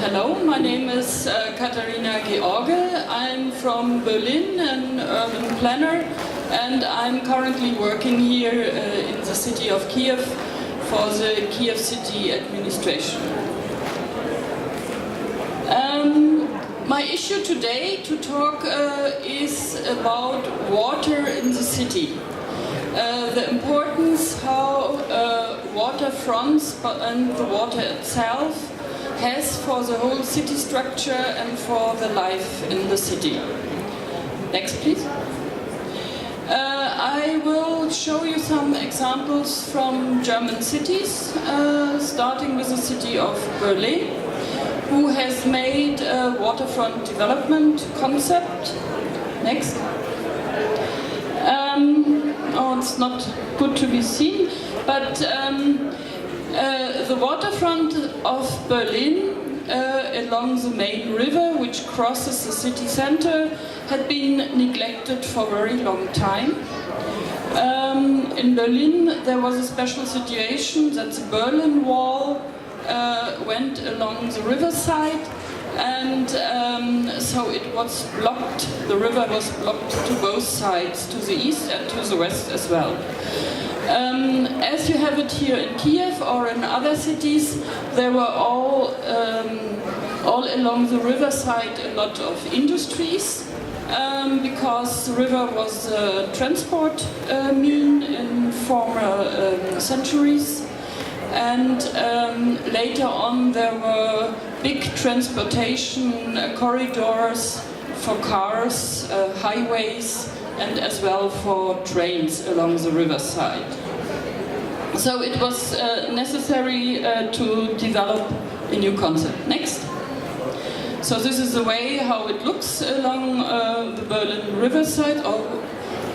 Hello, my name is Katarina Gеорге. I'm from Berlin, an urban planner, and I'm currently working here in the city of Kiev for the Kiev city administration. My issue today to talk is about water in the city. The importance how waterfronts and the water itself has for the whole city structure and for the life in the city. Next, please. I will show you some examples from German cities, starting with the city of Berlin, who has made a waterfront development concept. Next. Oh, it's not good to be seen, but the waterfront of Berlin along the main river, which crosses the city center, had been neglected for a very long time. In Berlin there was a special situation that the Berlin Wall went along the riverside, and so it was blocked, the river was blocked to both sides, to the east and to the west as well. As you have it here in Kiev or in other cities, there were all along the riverside a lot of industries, because the river was a transport mean in former centuries. And later on there were big transportation corridors for cars, highways, and as well for trains along the riverside. So it was necessary to develop a new concept. Next. So this is the way how it looks along the Berlin riverside, or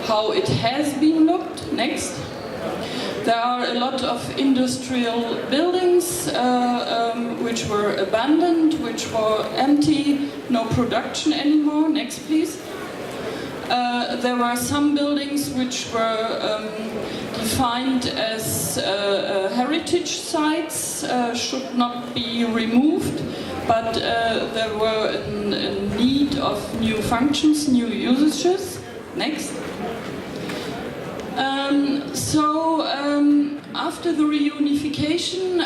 how it has been looked. Next. There are a lot of industrial buildings which were abandoned, which were empty, no production anymore. Next, please. There were some buildings which were defined as heritage sites, should not be removed, but there were in need of new functions, new usages. Next. After the reunification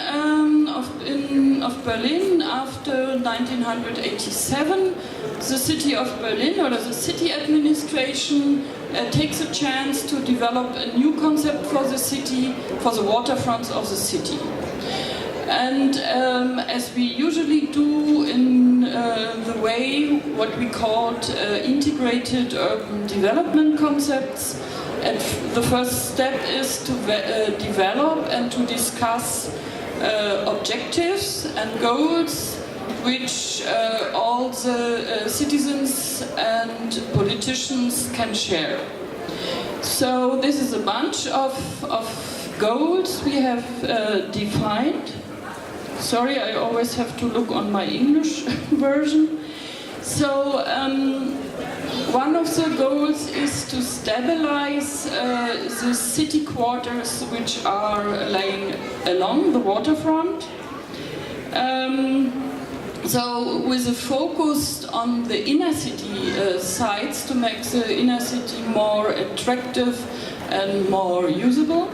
of Berlin after 1987, the city of Berlin, or the city administration, takes a chance to develop a new concept for the city, for the waterfronts of the city. And as we usually do in the way what we called integrated urban development concepts, and the first step is to develop and to discuss objectives and goals which all the citizens and politicians can share. So this is a bunch of goals we have defined. Sorry, I always have to look on my English version. So one of the goals is to stabilize the city quarters which are lying along the waterfront. So with a focus on the inner city sites to make the inner city more attractive and more usable.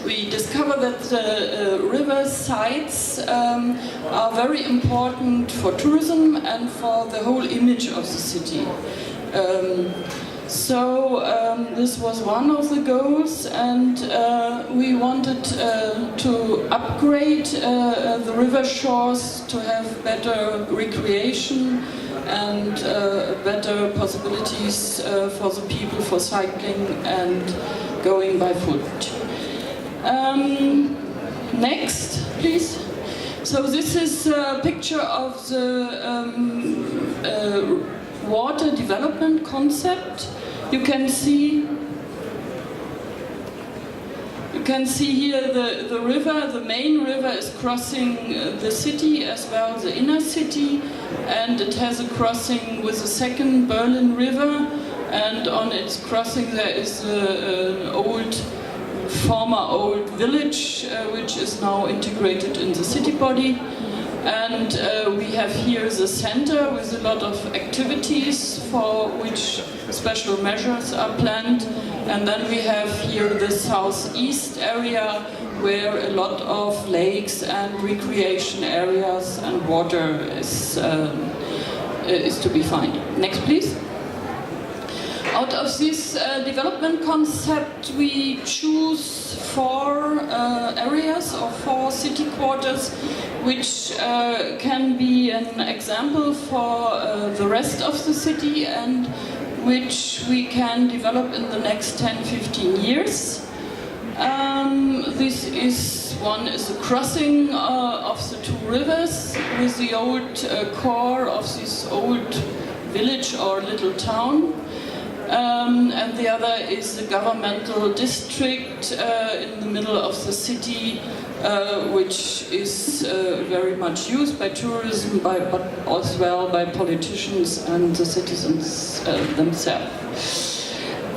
We discover that the river sites are very important for tourism and for the whole image of the city. This was one of the goals, and we wanted to upgrade the river shores to have better recreation and better possibilities for the people for cycling and going by foot. Next, please. So this is a picture of the water development concept. You can see here the river, the main river is crossing the city as well, the inner city, and it has a crossing with the second Berlin River, and on its crossing there is an former old village which is now integrated in the city body. And we have here the center with a lot of activities for which special measures are planned. And then we have here the southeast area where a lot of lakes and recreation areas and water is to be found. Next, please. Out of this development concept, we choose 4 areas or 4 city quarters, which can be an example for the rest of the city and which we can develop in the next 10-15 years. One is the crossing of the 2 rivers with the old core of this old village or little town. And the other is the governmental district in the middle of the city, which is very much used by tourism, but as well by politicians and the citizens themselves.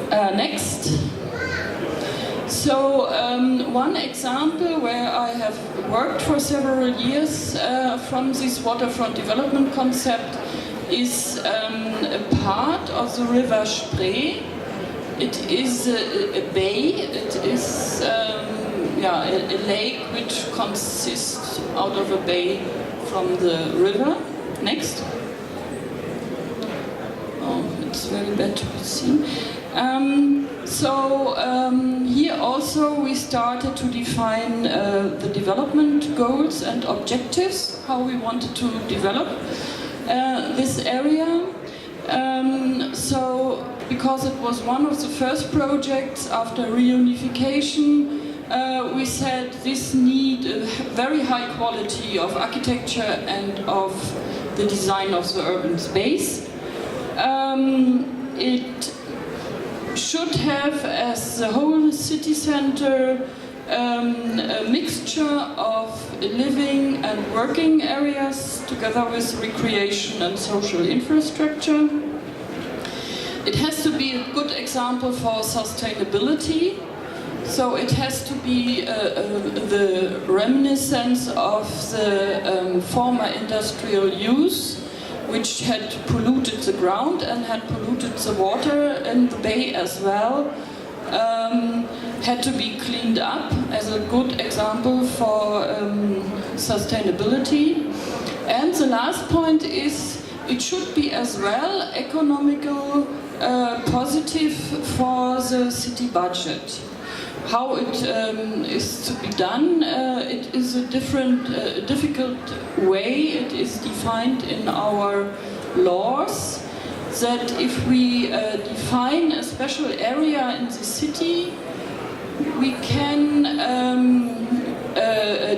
Next. So one example where I have worked for several years from this waterfront development concept is a part of the river Spree. It is a bay, it is a lake which consists out of a bay from the river. Next. Oh, it's very bad to be seen. Here also we started to define the development goals and objectives, how we wanted to develop this area. Because it was one of the first projects after reunification, we said this need a very high quality of architecture and of the design of the urban space. It should have, as the whole city center, a mixture of living and working areas together with recreation and social infrastructure. It has to be a good example for sustainability, so it has to be the reminiscence of the former industrial use, which had polluted the ground and had polluted the water in the bay as well. Had to be cleaned up as a good example for sustainability. And the last point is it should be as well economical, positive for the city budget. How it is to be done, it is a difficult way. It is defined in our laws that if we define a special area in the city, we can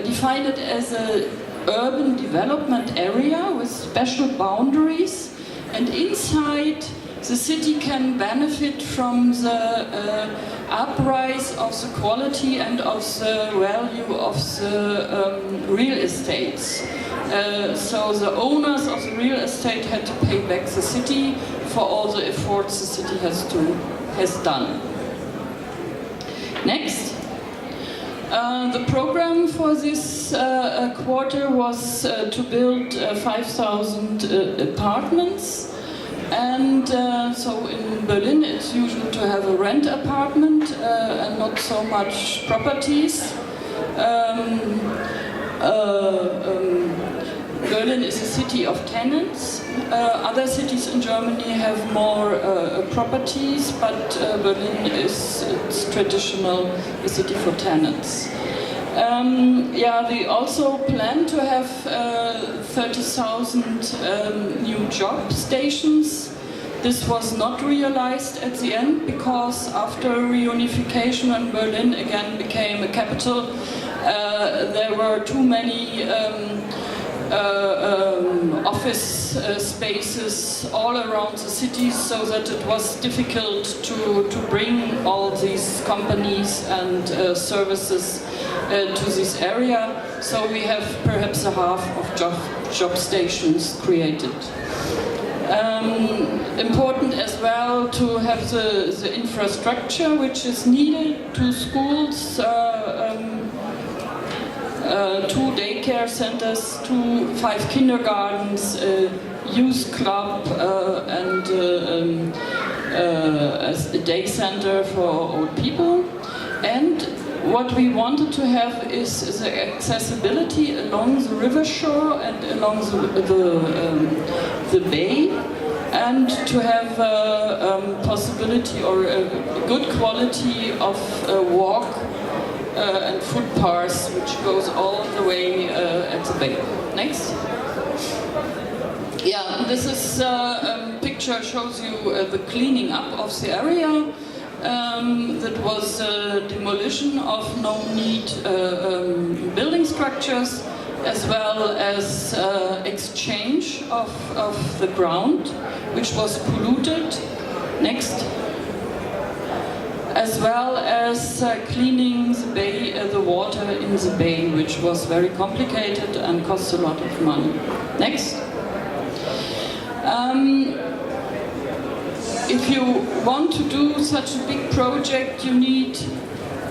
define it as an urban development area with special boundaries, and inside the city can benefit from the uprise of the quality and of the value of the real estates. So the owners of the real estate had to pay back the city for all the efforts the city has done. Next. The program for this quarter was to build 5,000 apartments. And so in Berlin it's usual to have a rent apartment and not so much properties. Berlin is a city of tenants. Other cities in Germany have more properties, but Berlin is traditional a city for tenants. They also plan to have 30,000 new job stations. This was not realized at the end because after reunification and Berlin again became a capital, there were too many office spaces all around the city, so that it was difficult to bring all these companies and services to this area. So we have perhaps a half of job stations created. important as well to have the infrastructure which is needed, 2 schools, 2 daycare centers, 5 kindergartens, youth club, and a day center for old people. And what we wanted to have is the accessibility along the river shore and along the bay, and to have a possibility or a good quality of walk and footpaths which goes all the way at the bay. Next. Yeah, this is picture shows you the cleaning up of the area. That was demolition of no-need building structures, as well as exchange of the ground, which was polluted. Next. As well as cleaning the bay, the water in the bay, which was very complicated and cost a lot of money. Next. If you want to do such a big project, you need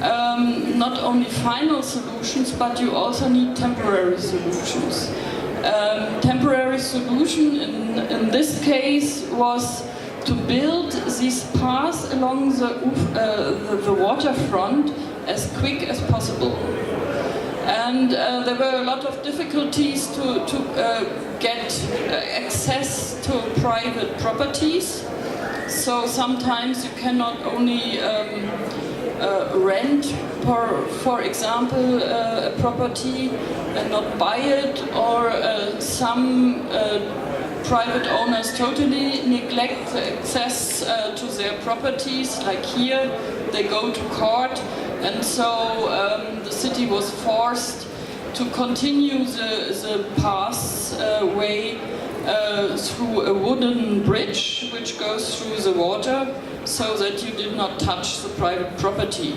not only final solutions, but you also need temporary solutions. Temporary solution in this case was to build these paths along the waterfront as quick as possible. And there were a lot of difficulties to get access to private properties. So sometimes you cannot only rent, for example, a property and not buy it, or some private owners totally neglect the access to their properties. Like here, they go to court, and so the city was forced to continue the pathway through a wooden bridge which goes through the water, so that you did not touch the private property.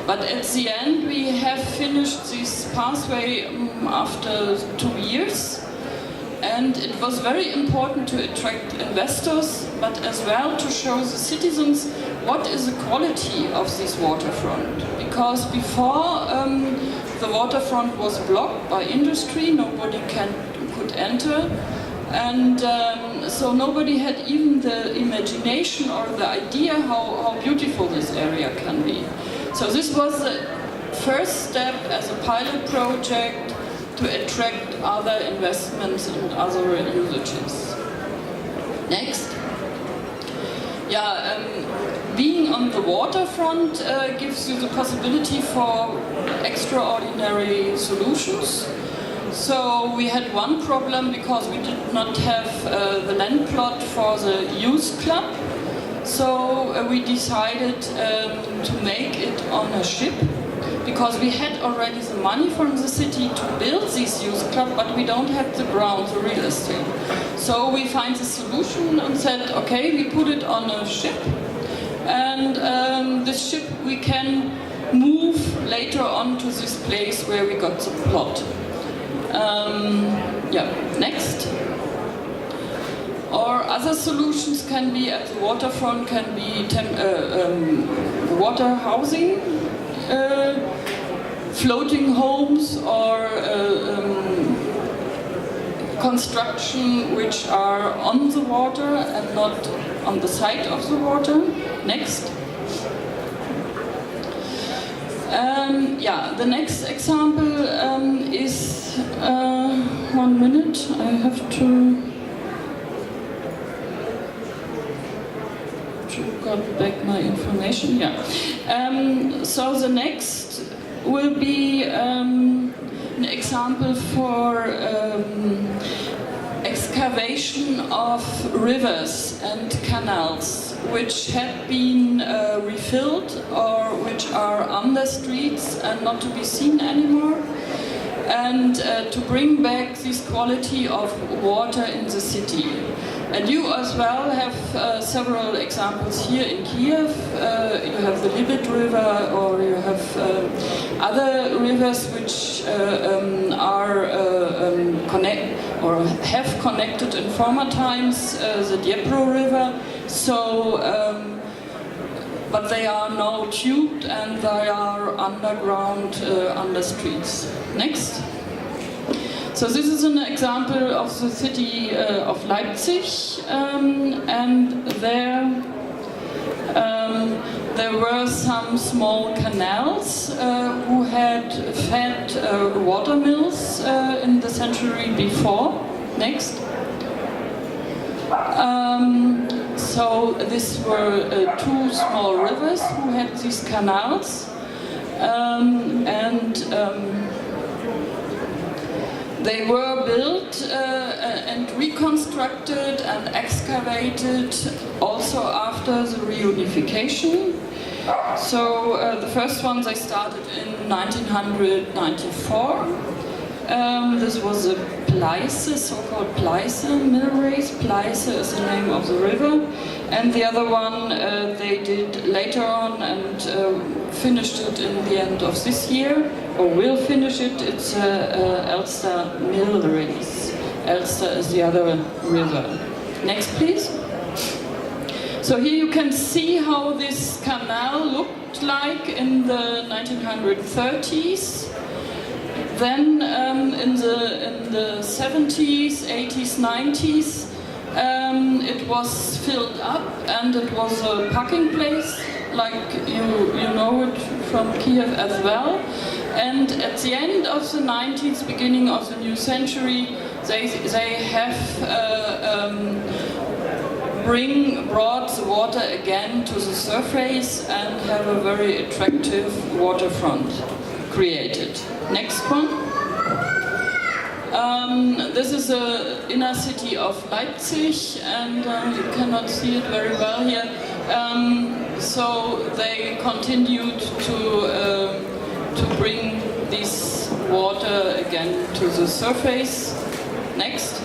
But at the end we have finished this pathway after 2 years, and it was very important to attract investors, but as well to show the citizens what is the quality of this waterfront. Because before the waterfront was blocked by industry, nobody could enter. And so nobody had even the imagination or the idea how beautiful this area can be. So this was the first step as a pilot project to attract other investments and other usages. Next. Yeah, being on the waterfront gives you the possibility for extraordinary solutions. So we had one problem because we did not have the land plot for the youth club. So we decided to make it on a ship, because we had already the money from the city to build this youth club, but we don't have the ground, the real estate. So we find the solution and said, okay, we put it on a ship, and this ship we can move later on to this place where we got the plot. Yeah, next. Or other solutions can be at the waterfront, can be water housing, floating homes, or construction which are on the water and not on the side of the water. Next. Yeah, the next example is 1 minute. I have to got back my information. Yeah. So the next will be an example for excavation of rivers and canals which had been refilled or which are under streets and not to be seen anymore, and to bring back this quality of water in the city. And you as well have several examples here in Kiev. You have the Libet River, or you have other rivers which are have connected in former times, the Dniepro River. So, but they are now tubed and they are underground under streets. Next. So this is an example of the city of Leipzig, and there were some small canals who had fed water mills in the century before. Next. So these were two small rivers who had these canals, and they were built and reconstructed and excavated also after the reunification. So the first one they started in 1994. This was a Pleiße, so-called Pleiße mill race. Pleiße is the name of the river. And the other one they did later on and finished it in the end of this year, or will finish it. It's Elster mill race. Elster is the other river. Next, please. So here you can see how this canal looked like in the 1930s. Then in the 70s, 80s, 90s, it was filled up and it was a parking place, like you know it from Kiev as well. And at the end of the 90s, beginning of the new century, they have brought the water again to the surface and have a very attractive waterfront created. Next one. This is the inner city of Leipzig, and you cannot see it very well here. So they continued to bring this water again to the surface. Next.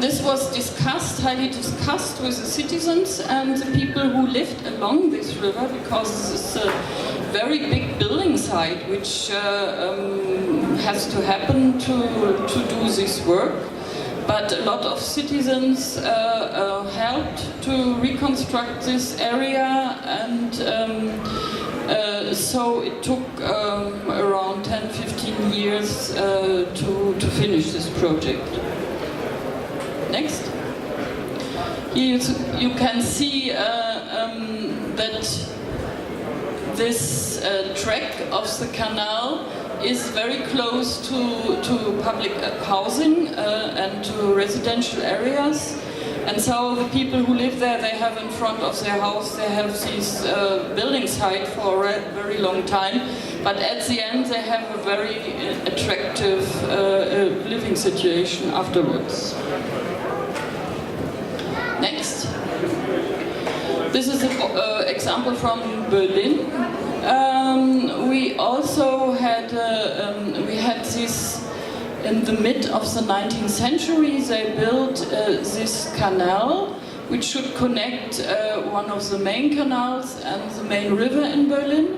This was highly discussed with the citizens and the people who lived along this river, because it's a very big building site which has to happen to do this work. But a lot of citizens helped to reconstruct this area, and so it took around 10-15 years to finish this project. Next. Here you can see that this track of the canal is very close to public housing and to residential areas. And so the people who live there, they have in front of their house, they have this building site for a very long time. But at the end, they have a very attractive living situation afterwards. Next. This is an example from Berlin. We also had this in the mid of the 19th century. They built this canal, which should connect one of the main canals and the main river in Berlin.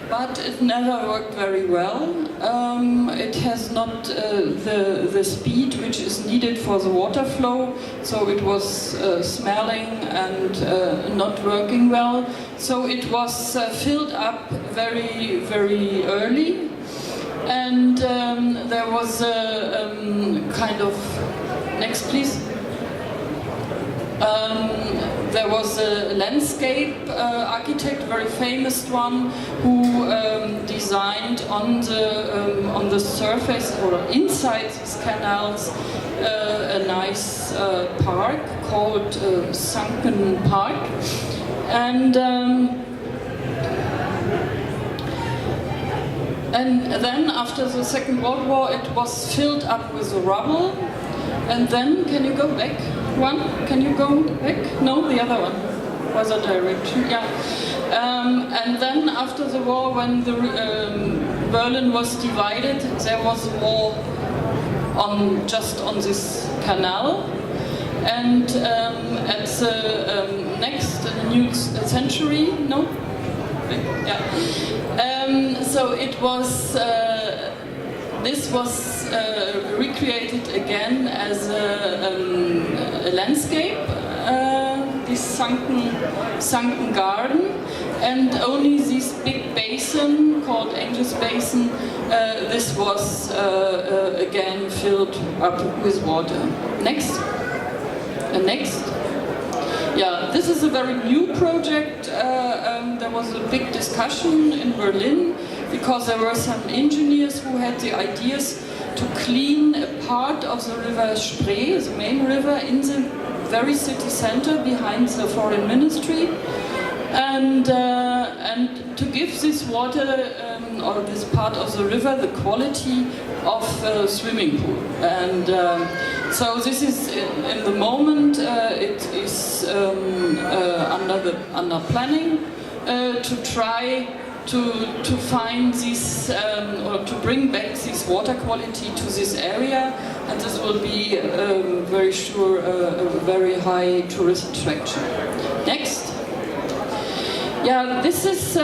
But it never worked very well. It has not the speed which is needed for the water flow, so it was smelling and not working well. So it was filled up very, very early, and there was a kind of... Next, please. There was a landscape architect, very famous one, who designed on the surface or inside these canals a nice park called Sunken Park, and then after the Second World War it was filled up with rubble. And then, can you go back one? Can you go back? No, the other one. Was a direction, yeah. And then after the war, when Berlin was divided, there was a war just on this canal. And at the next new century, no? Yeah. So it was... this was recreated again as a a landscape, this sunken garden, and only this big basin called Angel's Basin, this was again filled up with water. Next. Next. Yeah, this is a very new project. There was a big discussion in Berlin because there were some engineers who had the ideas to clean a part of the river Spree, the main river, in the very city center behind the foreign ministry, and to give this water or this part of the river the quality of a swimming pool. And so this is in the moment it is under planning to try to find this or to bring back this water quality to this area, and this will be very sure a very high tourist attraction. Next. Yeah, this is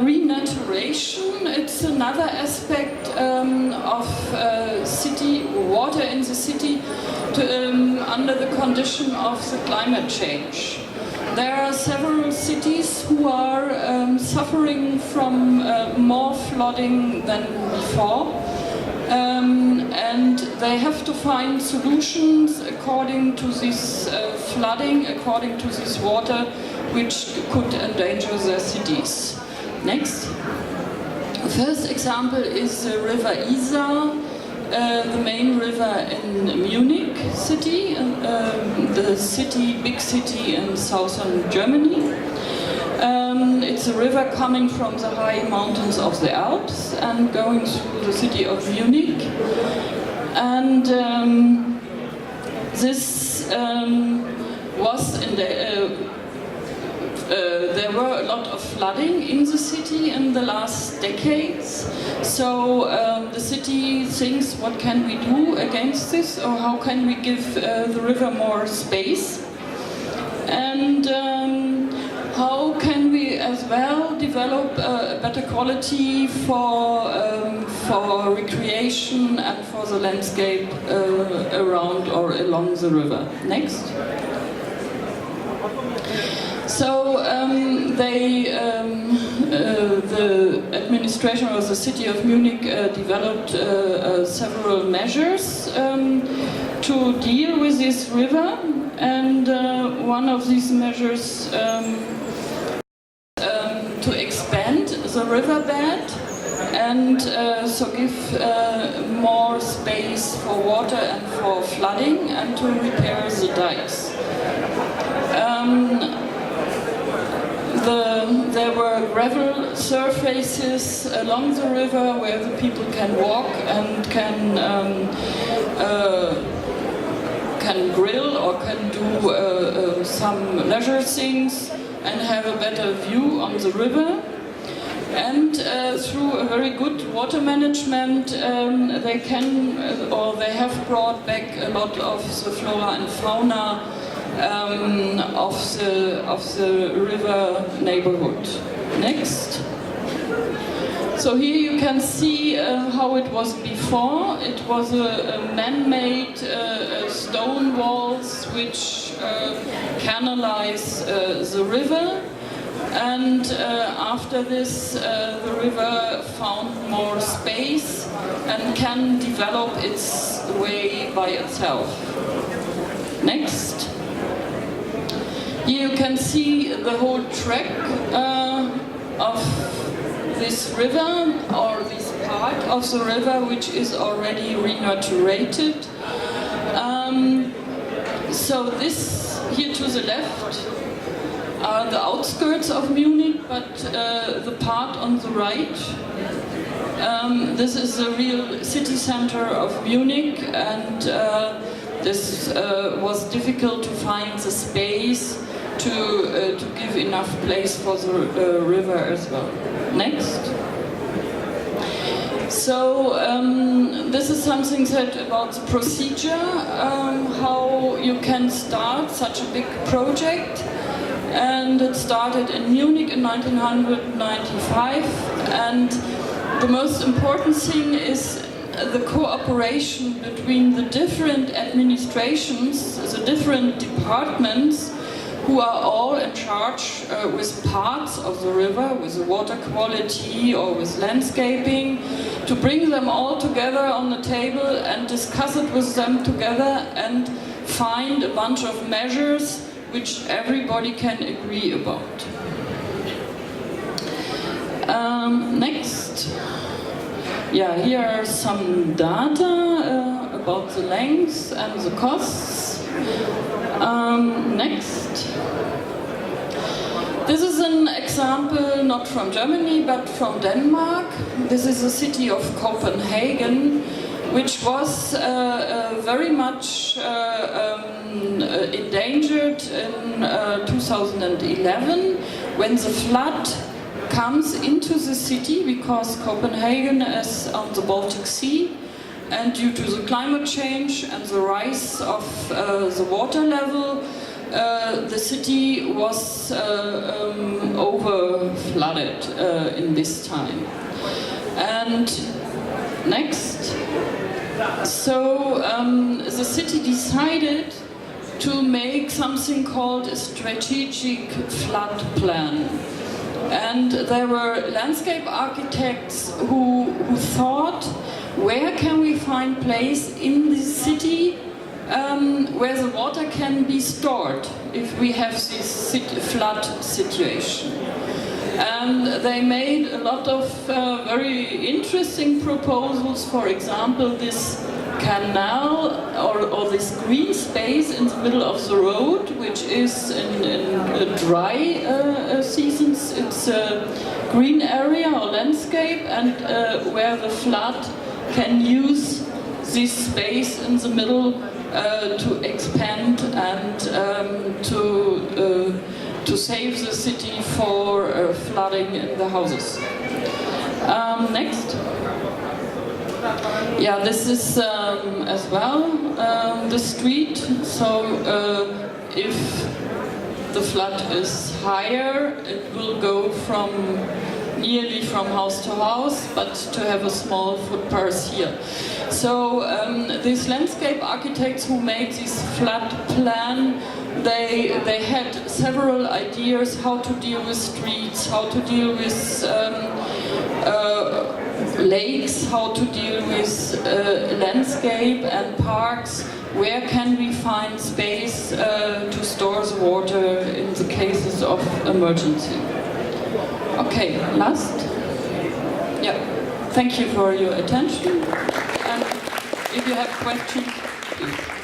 renaturation. It's another aspect of city water in the city under the condition of the climate change. There are several cities who are suffering from more flooding than before, and they have to find solutions according to this flooding, according to this water, which could endanger their cities. Next. The first example is the River Isar, the main river in Munich city, big city in southern Germany. It's a river coming from the high mountains of the Alps and going through the city of Munich. And this was in the there were a lot of flooding in the city in the last decades, so the city thinks, what can we do against this, or how can we give the river more space, and how can we as well develop a better quality for recreation and for the landscape around or along the river. Next. So the administration of the city of Munich developed several measures to deal with this river, and one of these measures to expand the riverbed and so give more space for water and for flooding, and to repair the dikes. There were gravel surfaces along the river where the people can walk and can grill or can do some leisure things and have a better view on the river. And through a very good water management, they can they have brought back a lot of the flora and fauna of the river neighborhood. Next. So here you can see how it was before. It was a man-made stone walls which canalize the river, and after this the river found more space and can develop its way by itself. Next. Here you can see the whole track of this river, or this part of the river, which is already renaturated. So this here to the left are the outskirts of Munich, but the part on the right, this is the real city center of Munich, and this was difficult to find the space to give enough place for the river as well. Next. So this is something said about the procedure, how you can start such a big project. And it started in Munich in 1995, and the most important thing is the cooperation between the different administrations, the different departments, who are all in charge with parts of the river, with the water quality or with landscaping, to bring them all together on the table and discuss it with them together and find a bunch of measures which everybody can agree about. Next. Yeah, here are some data about the lengths and the costs. Next. This is an example not from Germany but from Denmark. This is the city of Copenhagen, which was very much endangered in 2011 when the flood comes into the city, because Copenhagen is on the Baltic Sea, and due to the climate change and the rise of the water level, the city was over flooded in this time. And next, so the city decided to make something called a strategic flood plan. And there were landscape architects who thought, where can we find place in this city where the water can be stored if we have this flood situation. And they made a lot of very interesting proposals. For example, this canal or this green space in the middle of the road, which is in dry seasons, it's a green area or landscape, and where the flood can use this space in the middle to expand and to save the city for flooding in the houses. Next. Yeah, this is as well the street. So if the flood is higher, it will go nearly from house to house, but to have a small footpath here. So these landscape architects who made this flood plan, they had several ideas how to deal with streets, how to deal with lakes, how to deal with landscape and parks. Where can we find space to store the water in the cases of emergency? Okay, last. Yeah, thank you for your attention. And if you have questions, please.